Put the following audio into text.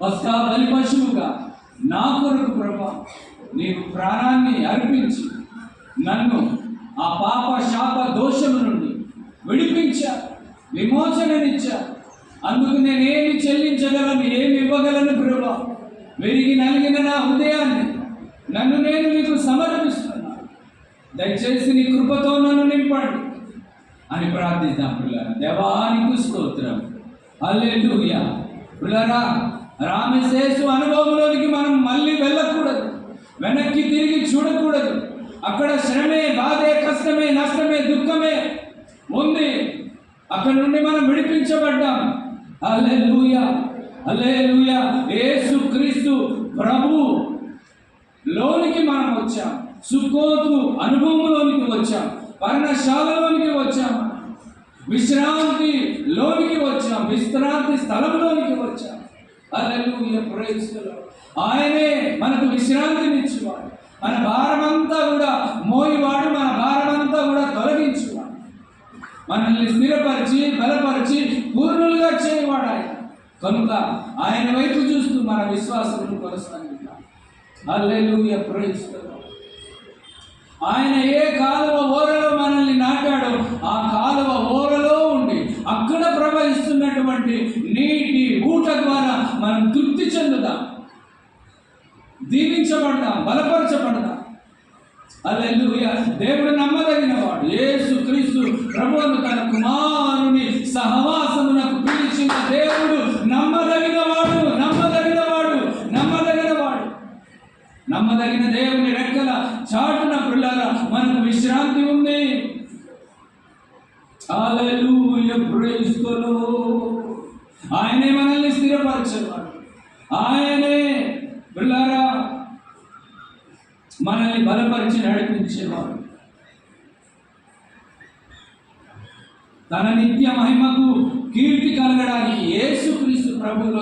పస్కా బలి పశువుగా నా కొరకు ప్రభా నీవు ప్రాణాన్ని అర్పించి నన్ను ఆ పాప శాప దోషము నుండి విడిపించా, విమోచననిచ్చా. అందుకు నేనేమి చెల్లించగలను, ఏమి ఇవ్వగలను ప్రభా? విరిగి నలిగిన నా హృదయాన్ని నన్ను నేను నీకు సమర్పిస్తున్నాను. దయచేసి నీ కృపతో నన్ను నింపండి అని ప్రార్థిద్దాం పిల్లరా. దేవానికి స్తోత్రం. హల్లెలూయా. పిల్లరా, రామశేషు అనుభవంలోనికి మనం మళ్ళీ వెళ్ళకూడదు, వెనక్కి తిరిగి చూడకూడదు. అక్కడ శ్రమే, బాధే, కష్టమే, నష్టమే, దుఃఖమే ఉంది. అక్కడి నుండి మనం విడిపించబడ్డాం. హల్లెలూయా, హల్లెలూయా. యేసు క్రీస్తు ప్రభు లోనికి మనం వచ్చాం. సుక్కోతు అనుభవంలోనికి వచ్చాం, పర్ణశాలలోనికి వచ్చాం, విశ్రాంతి లోనికి వచ్చాం, విశ్రాంతి స్థలంలోనికి వచ్చాం. హల్లెలూయా, ప్రైజ్ ది లార్డ్. ఆయనే మనకు విశ్రాంతినిచ్చేవాడు, మన భారమంతా కూడా మోయివాడు, మన భారమంతా కూడా తొలగించేవాడు, మనల్ని స్థిరపరిచి బలపరిచి పూర్ణులుగా చేయవాడు ఆయన. కనుక ఆయన వైపు చూస్తూ మన విశ్వాసమును కొనసాగిద్దాం. హల్లెలూయా, ప్రైజ్ ది లార్డ్. ఆయన ఏ కాలువ ఓరలో మనల్ని నాటాడో ఆ కాలువ ఓరలో ఉండి అక్కడ ప్రవహిస్తున్నటువంటి నీటి ఊట ద్వారా మనం తృప్తి చెందుదాం, దీవించబడదాం, బలపరచబడదాం. హల్లెలూయా. దేవుడు నమ్మదగిన వాడు. యేసు క్రీస్తు ప్రభువును తన కుమారుని సహవాసమునకు పిలిచిన దేవుడు నమ్మదగిన వాడు, నమ్మదగిన వాడు, నమ్మదగిన వాడు. నమ్మదగిన దేవుని రెక్కల చాటున పిల్లరా మనకు విశ్రాంతి ఉంది. హల్లెలూయా, ప్రైజ్ ది లార్డ్. ఆయనే మనల్ని స్థిరపరచేవాడు, ఆయనే పిల్లరా మనల్ని బలపరిచి నడిపించేవాడు. తన నిత్య మహిమకు కీర్తి కలగడానికి యేసుక్రీస్తు ప్రభువులో